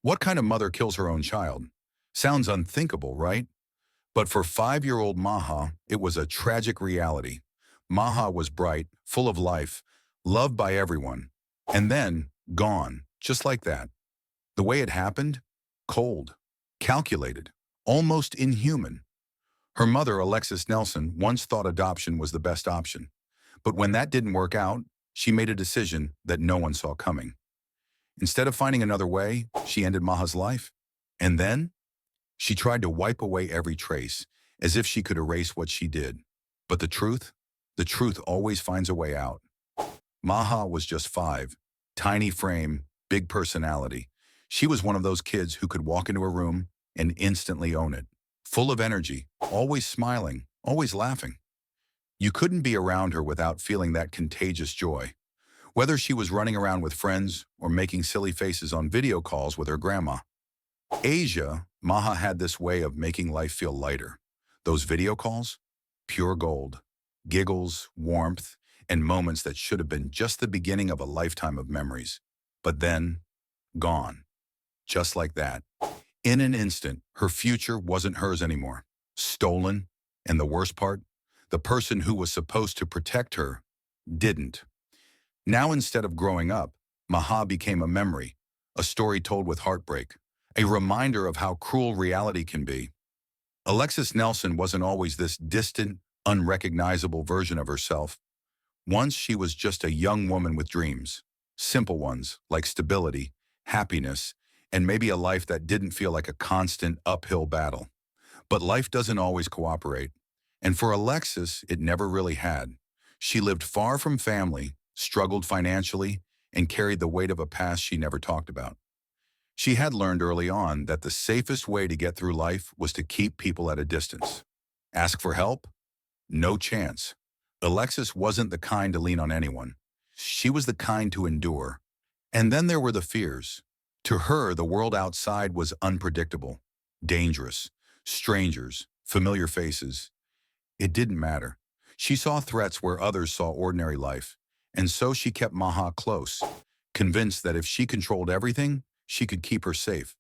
What kind of mother kills her own child? Sounds unthinkable, right? But for 5-year-old Maha, it was a tragic reality. Maha was bright, full of life, loved by everyone, and then gone, just like that. The way it happened? Cold, calculated, almost inhuman. Her mother, Alexus Nelson, once thought adoption was the best option. But when that didn't work out, she made a decision that no one saw coming. Instead of finding another way, she ended Maha's life. And then she tried to wipe away every trace, as if she could erase what she did. But the truth always finds a way out. Maha was just 5, tiny frame, big personality. She was one of those kids who could walk into a room and instantly own it. Full of energy, always smiling, always laughing. You couldn't be around her without feeling that contagious joy. Whether she was running around with friends or making silly faces on video calls with her grandma. Maha had this way of making life feel lighter. Those video calls? Pure gold. Giggles, warmth, and moments that should have been just the beginning of a lifetime of memories. But then, gone. Just like that. In an instant, her future wasn't hers anymore. Stolen, and the worst part, the person who was supposed to protect her didn't. Now instead of growing up, Maha became a memory, a story told with heartbreak, a reminder of how cruel reality can be. Alexus Nelson wasn't always this distant, unrecognizable version of herself. Once she was just a young woman with dreams, simple ones like stability, happiness, and maybe a life that didn't feel like a constant uphill battle. But life doesn't always cooperate. And for Alexus, it never really had. She lived far from family, struggled financially, and carried the weight of a past she never talked about. She had learned early on that the safest way to get through life was to keep people at a distance. Ask for help? No chance. Alexus wasn't the kind to lean on anyone. She was the kind to endure. And then there were the fears. To her, the world outside was unpredictable, dangerous, strangers, familiar faces. It didn't matter. She saw threats where others saw ordinary life. And so she kept Maha close, convinced that if she controlled everything, she could keep her safe.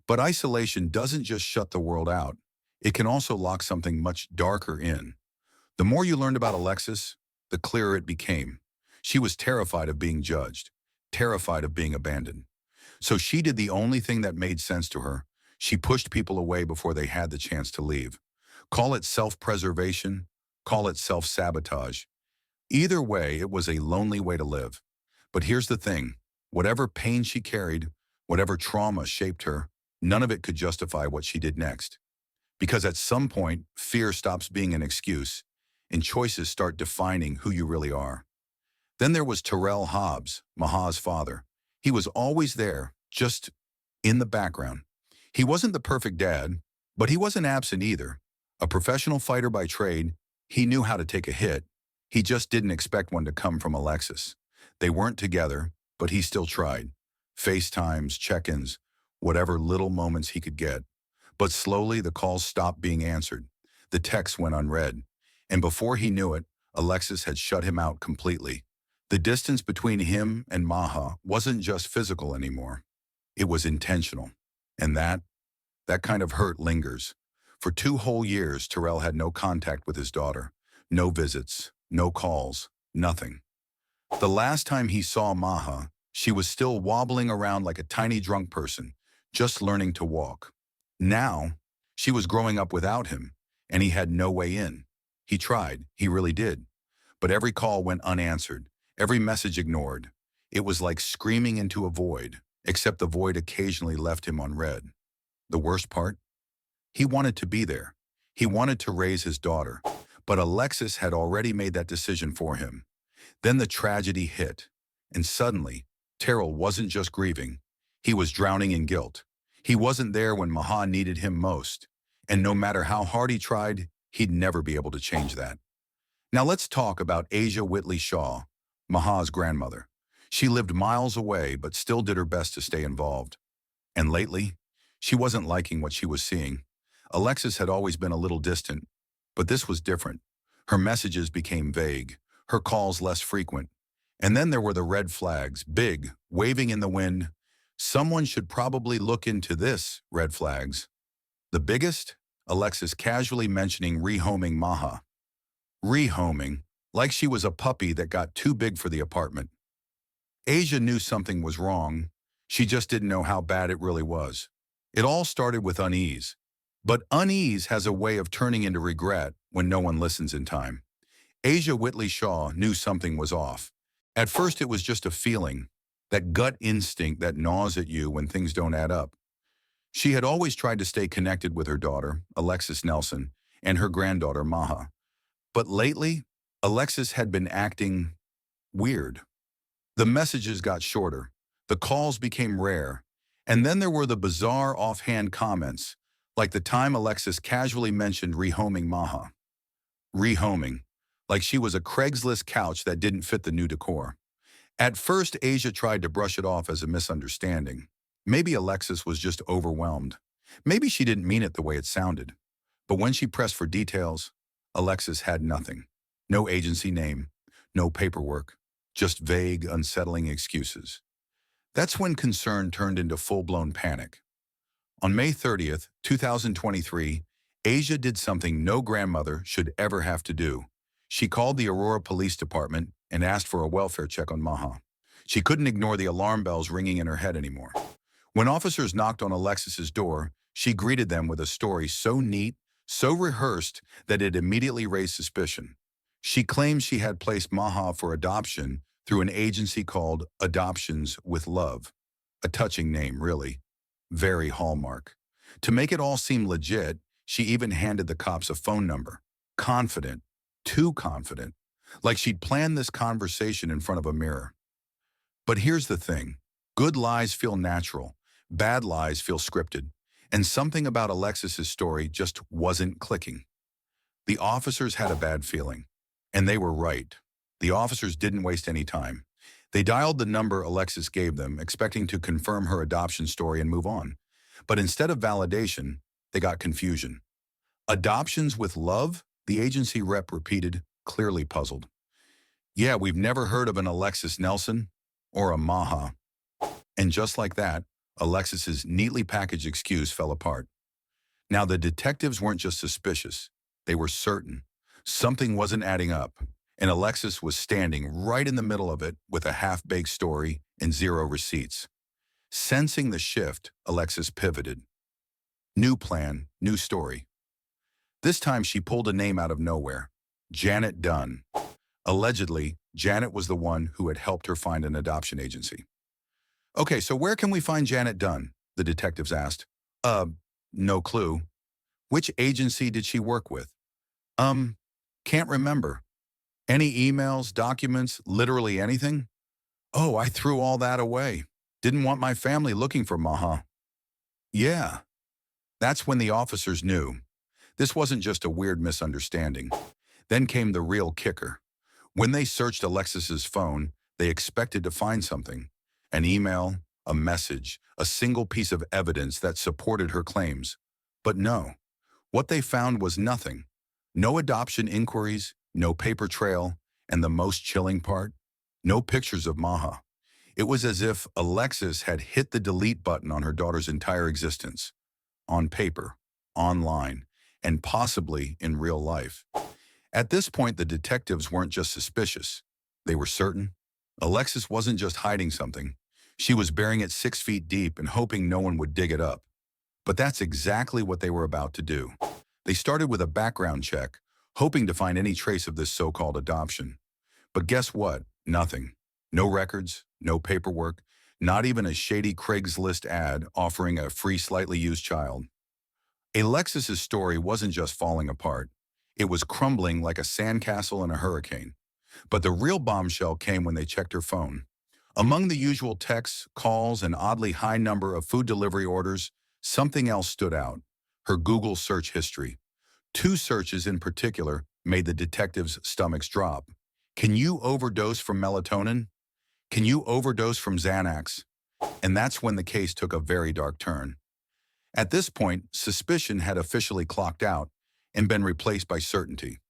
But isolation doesn't just shut the world out. It can also lock something much darker in. The more you learned about Alexus, the clearer it became. She was terrified of being judged, terrified of being abandoned. So she did the only thing that made sense to her. She pushed people away before they had the chance to leave. Call it self-preservation, call it self-sabotage. Either way, it was a lonely way to live. But here's the thing, whatever pain she carried, whatever trauma shaped her, none of it could justify what she did next. Because at some point, fear stops being an excuse, and choices start defining who you really are. Then there was Maha Hobbs, Maha's father. He was always there, just in the background. He wasn't the perfect dad, but he wasn't absent either. A professional fighter by trade, he knew how to take a hit. He just didn't expect one to come from Alexus. They weren't together, but he still tried. FaceTimes, check-ins, whatever little moments he could get. But slowly the calls stopped being answered. The texts went unread. And before he knew it, Alexus had shut him out completely. The distance between him and Maha wasn't just physical anymore. It was intentional. And that kind of hurt lingers. For 2 whole years, Terrell had no contact with his daughter. No visits, no calls, nothing. The last time he saw Maha, she was still wobbling around like a tiny drunk person, just learning to walk. Now, she was growing up without him, and he had no way in. He tried, he really did. But every call went unanswered, every message ignored. It was like screaming into a void, except the void occasionally left him unread. The worst part? He wanted to be there. He wanted to raise his daughter, but Alexus had already made that decision for him. Then the tragedy hit, and suddenly, Terrell wasn't just grieving. He was drowning in guilt. He wasn't there when Maha needed him most, and no matter how hard he tried, he'd never be able to change that. Now let's talk about Asia Whitley Shaw, Maha's grandmother. She lived miles away, but still did her best to stay involved. And lately, she wasn't liking what she was seeing. Alexus had always been a little distant, but this was different. Her messages became vague, her calls less frequent. And then there were the red flags, big, waving in the wind, Someone should probably look into this, red flags. The biggest? Alexus casually mentioning rehoming Maha. Rehoming, like she was a puppy that got too big for the apartment. Asia knew something was wrong. She just didn't know how bad it really was. It all started with unease. But unease has a way of turning into regret when no one listens in time. Asia Whitley Shaw knew something was off. At first it was just a feeling, that gut instinct that gnaws at you when things don't add up. She had always tried to stay connected with her daughter, Alexus Nelson, and her granddaughter, Maha. But lately, Alexus had been acting weird. The messages got shorter, the calls became rare, and then there were the bizarre offhand comments, like the time Alexus casually mentioned rehoming Maha. Rehoming, like she was a Craigslist couch that didn't fit the new decor. At first, Asia tried to brush it off as a misunderstanding. Maybe Alexus was just overwhelmed. Maybe she didn't mean it the way it sounded. But when she pressed for details, Alexus had nothing. No agency name, no paperwork, just vague, unsettling excuses. That's when concern turned into full-blown panic. On May 30th, 2023, Asia did something no grandmother should ever have to do. She called the Aurora Police Department and asked for a welfare check on Maha. She couldn't ignore the alarm bells ringing in her head anymore. When officers knocked on Alexus's door, she greeted them with a story so neat, so rehearsed that it immediately raised suspicion. She claimed she had placed Maha for adoption through an agency called Adoptions with Love. A touching name, really. Very Hallmark. To make it all seem legit, she even handed the cops a phone number. Confident. Too confident. Like she'd planned this conversation in front of a mirror. But here's the thing. Good lies feel natural. Bad lies feel scripted. And something about Alexus's story just wasn't clicking. The officers had a bad feeling. And they were right. The officers didn't waste any time. They dialed the number Alexus gave them, expecting to confirm her adoption story and move on. But instead of validation, they got confusion. Adoptions with Love? The agency rep repeated, clearly puzzled. Yeah, we've never heard of an Alexus Nelson or a Maha. And just like that, Alexus's neatly packaged excuse fell apart. Now the detectives weren't just suspicious. They were certain. Something wasn't adding up. And Alexus was standing right in the middle of it with a half-baked story and zero receipts. Sensing the shift, Alexus pivoted. New plan, new story. This time she pulled a name out of nowhere. Janet Dunn. Allegedly, Janet was the one who had helped her find an adoption agency. Okay, so where can we find Janet Dunn? The detectives asked. No clue. Which agency did she work with? Can't remember. Any emails, documents, literally anything? Oh, I threw all that away. Didn't want my family looking for Maha. Yeah. That's when the officers knew. This wasn't just a weird misunderstanding. Then came the real kicker. When they searched Alexus's phone, they expected to find something. An email, a message, a single piece of evidence that supported her claims. But no. What they found was nothing. No adoption inquiries, no paper trail, and the most chilling part, no pictures of Maha. It was as if Alexus had hit the delete button on her daughter's entire existence. On paper, online, and possibly in real life. At this point, the detectives weren't just suspicious. They were certain. Alexus wasn't just hiding something. She was burying it 6 feet deep and hoping no one would dig it up. But that's exactly what they were about to do. They started with a background check, hoping to find any trace of this so-called adoption. But guess what? Nothing. No records, no paperwork, not even a shady Craigslist ad offering a free slightly used child. Alexus's story wasn't just falling apart. It was crumbling like a sandcastle in a hurricane. But the real bombshell came when they checked her phone. Among the usual texts, calls, and oddly high number of food delivery orders, something else stood out. Her Google search history. 2 searches in particular made the detectives' stomachs drop. Can you overdose from melatonin? Can you overdose from Xanax? And that's when the case took a very dark turn. At this point, suspicion had officially clocked out and been replaced by certainty.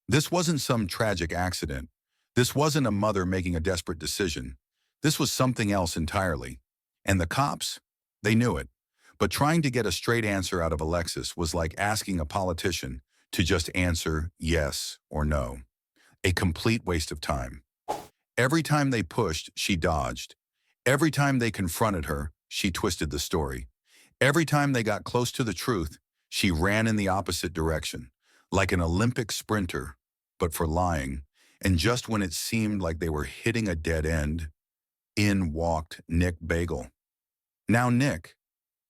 This wasn't some tragic accident. This wasn't a mother making a desperate decision. This was something else entirely. And the cops? They knew it. But trying to get a straight answer out of Alexus was like asking a politician to just answer yes or no. A complete waste of time. Every time they pushed, she dodged. Every time they confronted her, she twisted the story. Every time they got close to the truth, she ran in the opposite direction, like an Olympic sprinter, but for lying. And just when it seemed like they were hitting a dead end, in walked Nick Bagel. Now Nick,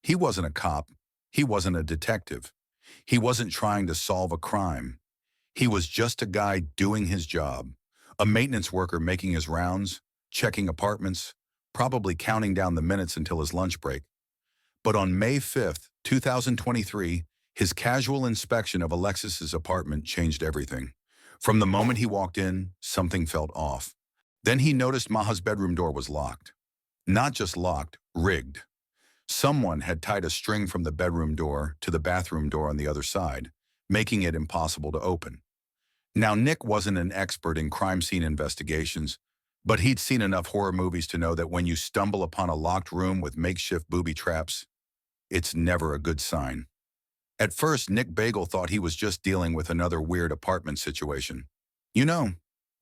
he wasn't a cop. He wasn't a detective. He wasn't trying to solve a crime. He was just a guy doing his job, a maintenance worker making his rounds, checking apartments, probably counting down the minutes until his lunch break. But on May 5th, 2023, his casual inspection of Alexus's apartment changed everything. From the moment he walked in, something felt off. Then he noticed Maha's bedroom door was locked. Not just locked, rigged. Someone had tied a string from the bedroom door to the bathroom door on the other side, making it impossible to open. Now, Nick wasn't an expert in crime scene investigations, but he'd seen enough horror movies to know that when you stumble upon a locked room with makeshift booby traps, it's never a good sign. At first, Nick Bagel thought he was just dealing with another weird apartment situation. You know,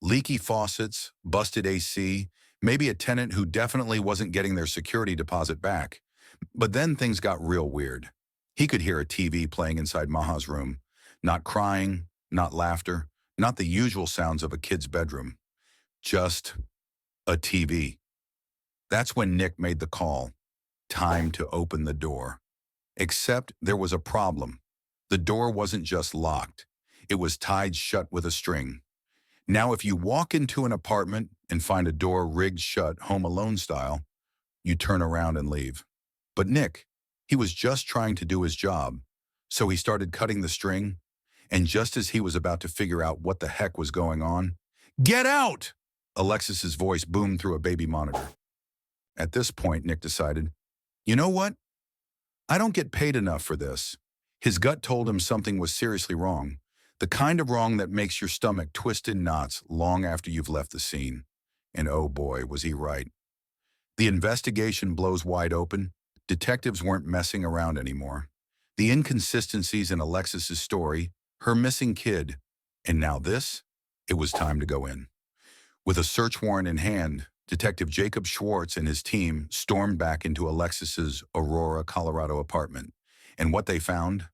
leaky faucets, busted AC, maybe a tenant who definitely wasn't getting their security deposit back. But then things got real weird. He could hear a TV playing inside Maha's room. Not crying, not laughter, not the usual sounds of a kid's bedroom. Just a TV. That's when Nick made the call. Time to open the door. Except there was a problem. The door wasn't just locked. It was tied shut with a string. Now, if you walk into an apartment and find a door rigged shut, Home Alone style, you turn around and leave. But Nick, he was just trying to do his job. So he started cutting the string, and just as he was about to figure out what the heck was going on, "Get out!" Alexus's voice boomed through a baby monitor. At this point, Nick decided, you know what? I don't get paid enough for this. His gut told him something was seriously wrong. The kind of wrong that makes your stomach twist in knots long after you've left the scene. And oh boy, was he right. The investigation blows wide open. Detectives weren't messing around anymore. The inconsistencies in Alexus's story, her missing kid, and now this, it was time to go in. With a search warrant in hand, Detective Jacob Schwartz and his team stormed back into Alexus's Aurora, Colorado apartment. And what they found?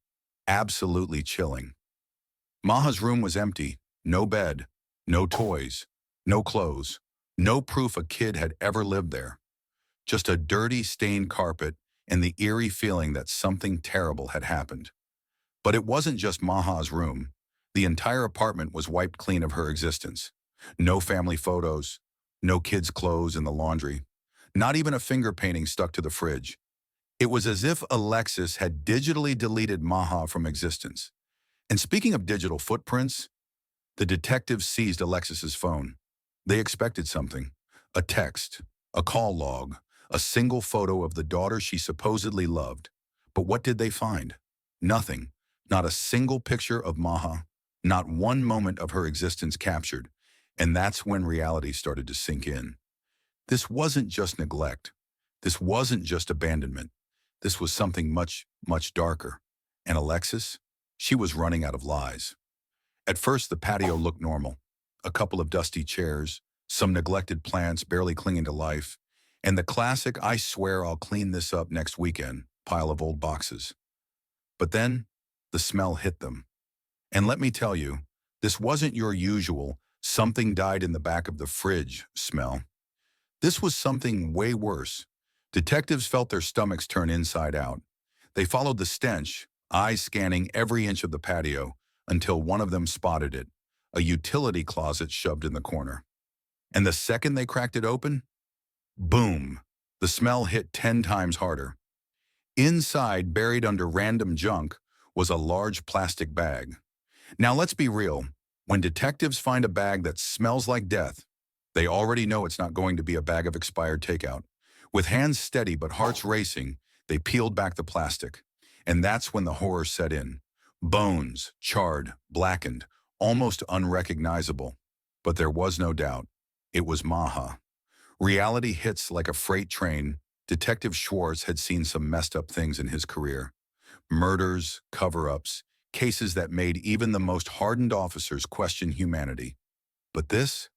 Absolutely chilling. Maha's room was empty. No bed, no toys, no clothes, no proof a kid had ever lived there. Just a dirty, stained carpet and the eerie feeling that something terrible had happened. But it wasn't just Maha's room. The entire apartment was wiped clean of her existence. No family photos, no kids' clothes in the laundry, not even a finger painting stuck to the fridge. It was as if Alexus had digitally deleted Maha from existence. And speaking of digital footprints, the detectives seized Alexus's phone. They expected something, a text, a call log, a single photo of the daughter she supposedly loved. But what did they find? Nothing. Not a single picture of Maha, not one moment of her existence captured. And that's when reality started to sink in. This wasn't just neglect. This wasn't just abandonment. This was something much, much darker. And Alexus, she was running out of lies. At first, the patio looked normal. A couple of dusty chairs, some neglected plants barely clinging to life, and the classic "I swear I'll clean this up next weekend" pile of old boxes. But then, the smell hit them. And let me tell you, this wasn't your usual "something died in the back of the fridge" smell. This was something way worse. Detectives felt their stomachs turn inside out. They followed the stench, eyes scanning every inch of the patio, until one of them spotted it, a utility closet shoved in the corner. And the second they cracked it open, boom, the smell hit 10 times harder. Inside, buried under random junk, was a large plastic bag. Now let's be real. When detectives find a bag that smells like death, they already know it's not going to be a bag of expired takeout. With hands steady but hearts racing, they peeled back the plastic. And that's when the horror set in. Bones, charred, blackened, almost unrecognizable. But there was no doubt. It was Maha. Reality hits like a freight train, Detective Schwartz had seen some messed up things in his career. Murders, cover-ups, cases that made even the most hardened officers question humanity. But this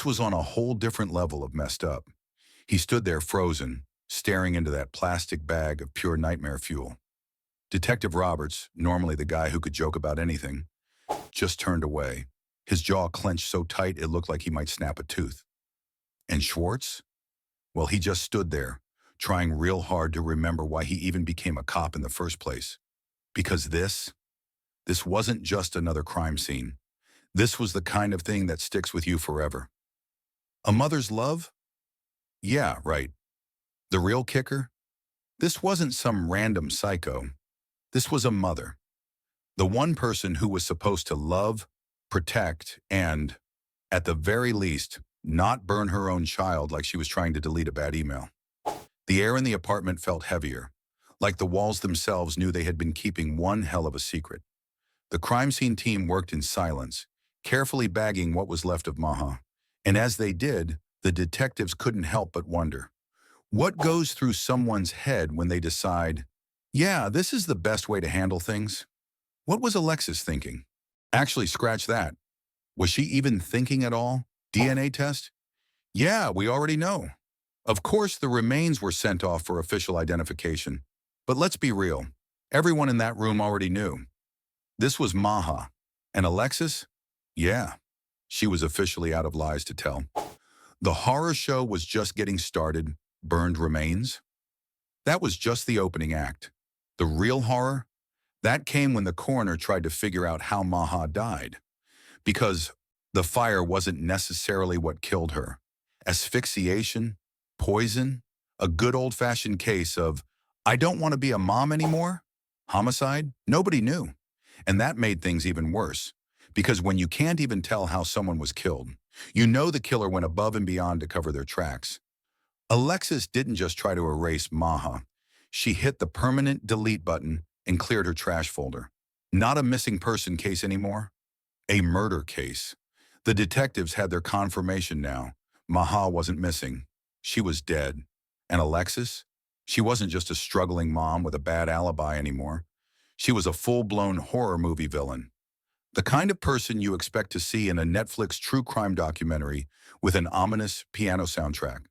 was on a whole different level of messed up. He stood there frozen, staring into that plastic bag of pure nightmare fuel. Detective Roberts, normally the guy who could joke about anything, just turned away. His jaw clenched so tight it looked like he might snap a tooth. And Schwartz? Well, he just stood there, trying real hard to remember why he even became a cop in the first place. Because this wasn't just another crime scene. This was the kind of thing that sticks with you forever. A mother's love? Yeah, right. The real kicker? This wasn't some random psycho. This was a mother. The one person who was supposed to love, protect, and, at the very least, not burn her own child like she was trying to delete a bad email. The air in the apartment felt heavier, like the walls themselves knew they had been keeping one hell of a secret. The crime scene team worked in silence, carefully bagging what was left of Maha. And as they did, the detectives couldn't help but wonder, what goes through someone's head when they decide, yeah, this is the best way to handle things? What was Alexus thinking? Actually, scratch that. Was she even thinking at all? DNA test? Yeah, we already know. Of course, the remains were sent off for official identification. But let's be real. Everyone in that room already knew. This was Maha. And Alexus? Yeah, she was officially out of lies to tell. The horror show was just getting started. Burned remains? That was just the opening act. The real horror? That came when the coroner tried to figure out how Maha died. Because the fire wasn't necessarily what killed her. Asphyxiation? Poison? A good old-fashioned case of, I don't want to be a mom anymore? Homicide? Nobody knew. And that made things even worse. Because when you can't even tell how someone was killed, you know the killer went above and beyond to cover their tracks. Alexus didn't just try to erase Maha. She hit the permanent delete button and cleared her trash folder. Not a missing person case anymore. A murder case. The detectives had their confirmation now. Maha wasn't missing. She was dead. And Alexus? She wasn't just a struggling mom with a bad alibi anymore. She was a full-blown horror movie villain. The kind of person you expect to see in a Netflix true crime documentary with an ominous piano soundtrack.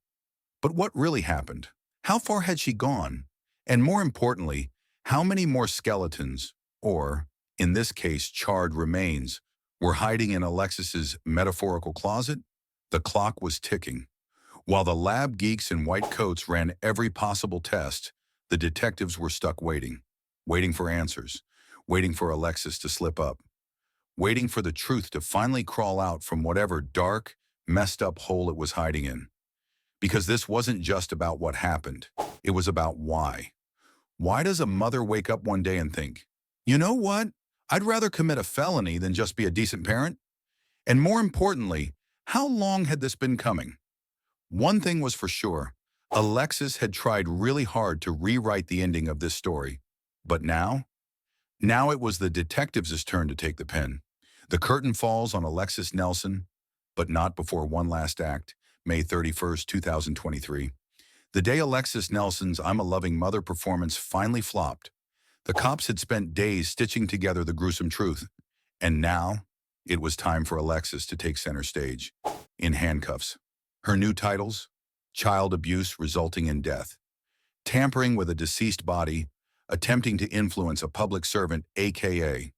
But what really happened? How far had she gone? And more importantly, how many more skeletons, or, in this case, charred remains, were hiding in Alexus's metaphorical closet? The clock was ticking. While the lab geeks in white coats ran every possible test, the detectives were stuck waiting. Waiting for answers. Waiting for Alexus to slip up. Waiting for the truth to finally crawl out from whatever dark, messed up hole it was hiding in. Because this wasn't just about what happened. It was about why. Why does a mother wake up one day and think, you know what? I'd rather commit a felony than just be a decent parent? And more importantly, how long had this been coming? One thing was for sure. Alexus had tried really hard to rewrite the ending of this story. But now? Now it was the detectives' turn to take the pen. The curtain falls on Alexus Nelson, but not before one last act. May 31st, 2023. The day Alexus Nelson's I'm a Loving Mother performance finally flopped. The cops had spent days stitching together the gruesome truth. And now, it was time for Alexus to take center stage. In handcuffs. Her new titles? Child abuse resulting in death. Tampering with a deceased body. Attempting to influence a public servant, aka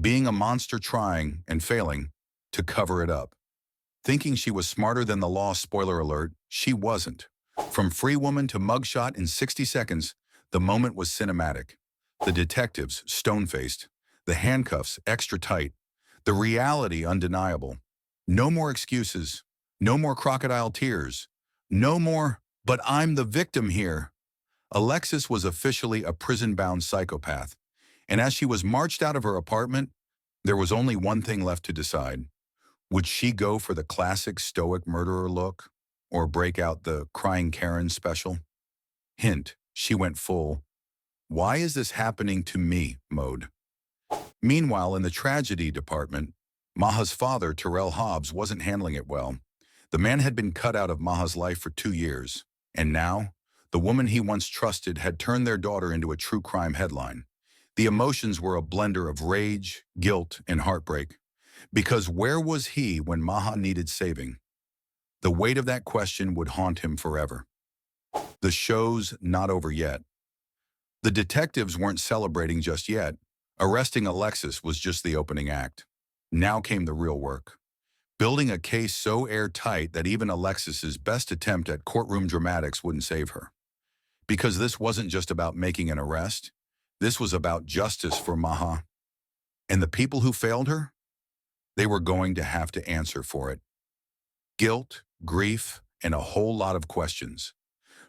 being a monster trying and failing to cover it up. Thinking she was smarter than the law, spoiler alert, she wasn't. From free woman to mugshot in 60 seconds, the moment was cinematic. The detectives, stone-faced. The handcuffs, extra tight. The reality, undeniable. No more excuses. No more crocodile tears. No more, but I'm the victim here. Alexus was officially a prison-bound psychopath. And as she was marched out of her apartment, there was only one thing left to decide. Would she go for the classic stoic murderer look, or break out the crying Karen special? Hint, she went full, why is this happening to me mode. Meanwhile, in the tragedy department, Maha's father, Maha Hobbs, wasn't handling it well. The man had been cut out of Maha's life for 2 years, and now, The woman he once trusted had turned their daughter into a true crime headline. The emotions were a blender of rage, guilt, and heartbreak. Because where was he when Maha needed saving? The weight of that question would haunt him forever. The show's not over yet. The detectives weren't celebrating just yet. Arresting Alexus was just the opening act. Now came the real work. Building a case so airtight that even Alexis's best attempt at courtroom dramatics wouldn't save her. Because this wasn't just about making an arrest. This was about justice for Maha. And the people who failed her? They were going to have to answer for it. Guilt, grief, and a whole lot of questions.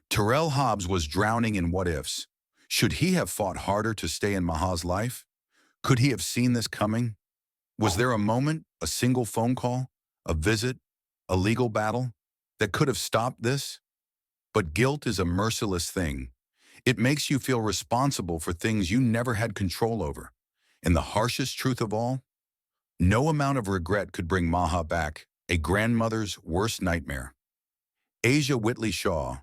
Terrell Hobbs was drowning in what-ifs. Should he have fought harder to stay in Maha's life? Could he have seen this coming? Was there a moment, a single phone call, a visit, a legal battle that could have stopped this? But guilt is a merciless thing. It makes you feel responsible for things you never had control over. And the harshest truth of all? No amount of regret could bring Maha back, a grandmother's worst nightmare. Asia Whitley Shaw,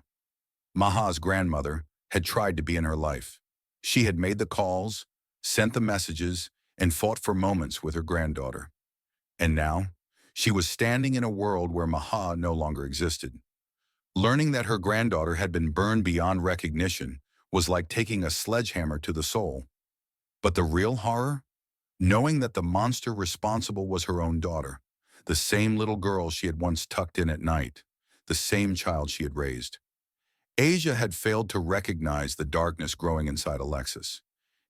Maha's grandmother, had tried to be in her life. She had made the calls, sent the messages, and fought for moments with her granddaughter. And now, she was standing in a world where Maha no longer existed. Learning that her granddaughter had been burned beyond recognition was like taking a sledgehammer to the soul. But the real horror? Knowing that the monster responsible was her own daughter, the same little girl she had once tucked in at night, the same child she had raised. Asia had failed to recognize the darkness growing inside Alexus,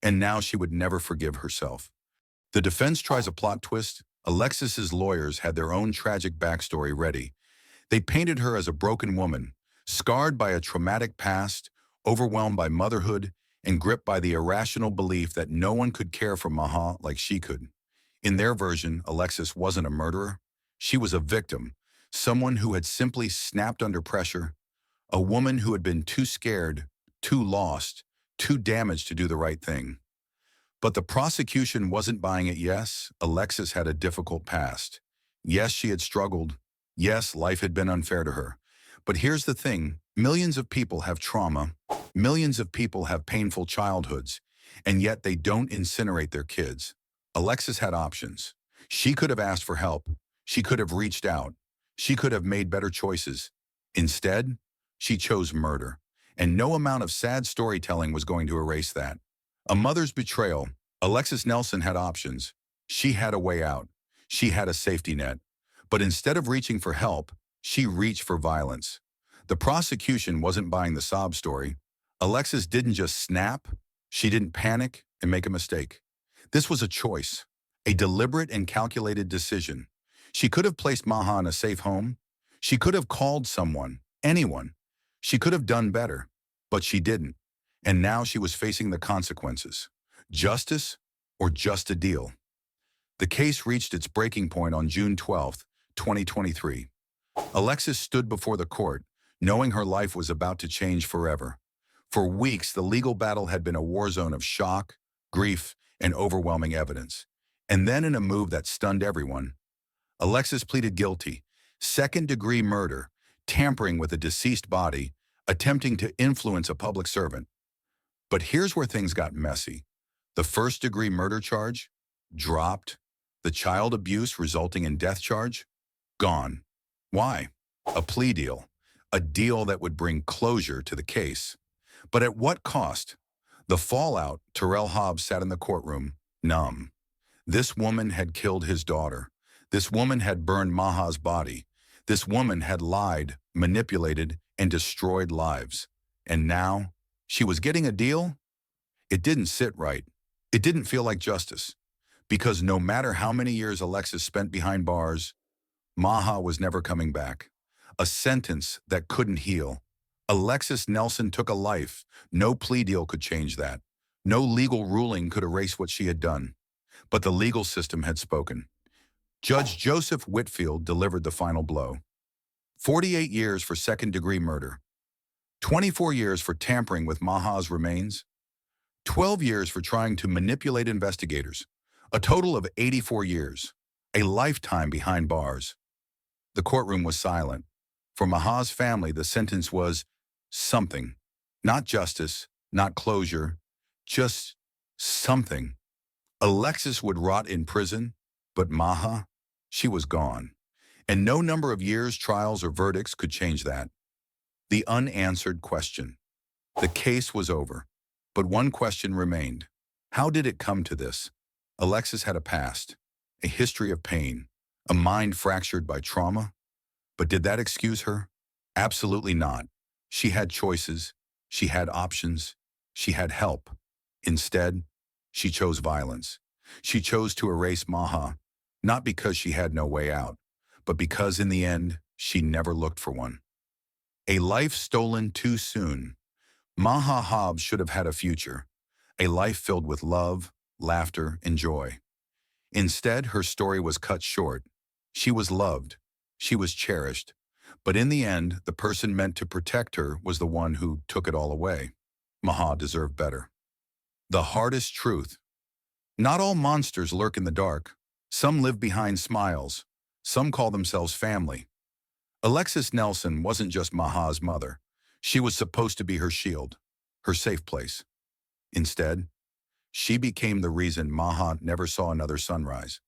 and now she would never forgive herself. The defense tries a plot twist. Alexis's lawyers had their own tragic backstory ready. They painted her as a broken woman, scarred by a traumatic past, overwhelmed by motherhood, and gripped by the irrational belief that no one could care for Maha like she could. In their version, Alexus wasn't a murderer. She was a victim, someone who had simply snapped under pressure, a woman who had been too scared, too lost, too damaged to do the right thing. But the prosecution wasn't buying it. Yes, Alexus had a difficult past. Yes, she had struggled. Yes, life had been unfair to her. But here's the thing, millions of people have trauma, millions of people have painful childhoods, and yet they don't incinerate their kids. Alexus had options. She could have asked for help. She could have reached out. She could have made better choices. Instead, she chose murder. And no amount of sad storytelling was going to erase that. A mother's betrayal. Alexus Nelson had options. She had a way out. She had a safety net. But instead of reaching for help, she reached for violence. The prosecution wasn't buying the sob story. Alexus didn't just snap. She didn't panic and make a mistake. This was a choice, a deliberate and calculated decision. She could have placed Maha in a safe home. She could have called someone, anyone. She could have done better, but she didn't. And now she was facing the consequences. Justice or just a deal? The case reached its breaking point on June 12, 2023. Alexus stood before the court, knowing her life was about to change forever. For weeks, the legal battle had been a war zone of shock, grief, and overwhelming evidence. And then in a move that stunned everyone, Alexus pleaded guilty, second-degree murder, tampering with a deceased body, attempting to influence a public servant. But here's where things got messy. The first-degree murder charge? Dropped. The child abuse resulting in death charge? Gone. Why? A plea deal. A deal that would bring closure to the case. But at what cost? The fallout, Terrell Hobbs sat in the courtroom, numb. This woman had killed his daughter. This woman had burned Maha's body. This woman had lied, manipulated, and destroyed lives. And now, she was getting a deal? It didn't sit right. It didn't feel like justice. Because no matter how many years Alexus spent behind bars, Maha was never coming back. A sentence that couldn't heal. Alexus Nelson took a life. No plea deal could change that. No legal ruling could erase what she had done. But the legal system had spoken. Judge Joseph Whitfield delivered the final blow. 48 years for second-degree murder. 24 years for tampering with Maha's remains. 12 years for trying to manipulate investigators. A total of 84 years. A lifetime behind bars. The courtroom was silent. For Maha's family, the sentence was something. Not justice, not closure, just something. Alexus would rot in prison, but Maha, she was gone. And no number of years, trials, or verdicts could change that. The unanswered question. The case was over, but one question remained. How did it come to this? Alexus had a past, a history of pain, a mind fractured by trauma. But did that excuse her? Absolutely not. She had choices, she had options, she had help. Instead, she chose violence. She chose to erase Maha, not because she had no way out, but because in the end, she never looked for one. A life stolen too soon. Maha Hobbs should have had a future, a life filled with love, laughter, and joy. Instead, her story was cut short. She was loved, she was cherished, but in the end, the person meant to protect her was the one who took it all away. Maha deserved better. The hardest truth. Not all monsters lurk in the dark. Some live behind smiles. Some call themselves family. Alexus Nelson wasn't just Maha's mother. She was supposed to be her shield, her safe place. Instead, she became the reason Maha never saw another sunrise.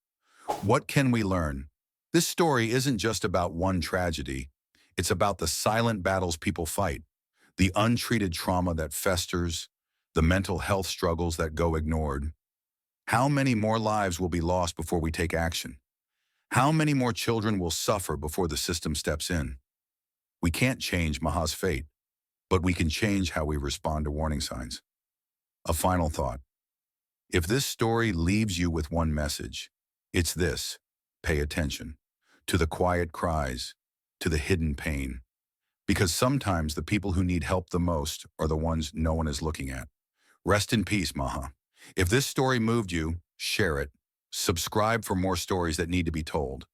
What can we learn? This story isn't just about one tragedy. It's about the silent battles people fight, the untreated trauma that festers, the mental health struggles that go ignored. How many more lives will be lost before we take action? How many more children will suffer before the system steps in? We can't change Maha's fate, but we can change how we respond to warning signs. A final thought. If this story leaves you with one message, it's this: pay attention to the quiet cries, to the hidden pain, because sometimes the people who need help the most are the ones no one is looking at. Rest in peace, Maha. If this story moved you, share it. Subscribe for more stories that need to be told.